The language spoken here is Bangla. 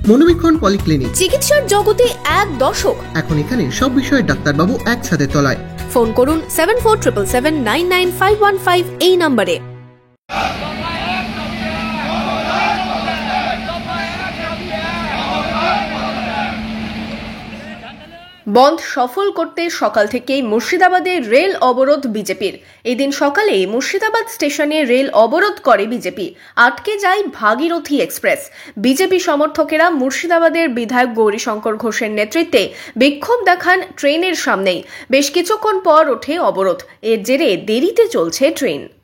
মনোবীক্ষণ পলিক্লিনিক, চিকিৎসার জগতে এক দশক। এখন এখানে সব বিষয়ে ডাক্তারবাবু একসাথে তলায়। ফোন করুন 7477799515 এই নম্বরে। বন্ধ সফল করতে সকাল থেকেই মুর্শিদাবাদে রেল অবরোধ বিজেপির। এদিন সকালে মুর্শিদাবাদ স্টেশনে রেল অবরোধ করে বিজেপি। আটকে যায় ভাগীরথী এক্সপ্রেস। বিজেপি সমর্থকেরা মুর্শিদাবাদের বিধায়ক গৌরীশঙ্কর ঘোষের নেতৃত্বে বিক্ষোভ দেখান ট্রেনের সামনেই। বেশ কিছুক্ষণ পর ওঠে অবরোধ। এর জেরে দেরিতে চলছে ট্রেন।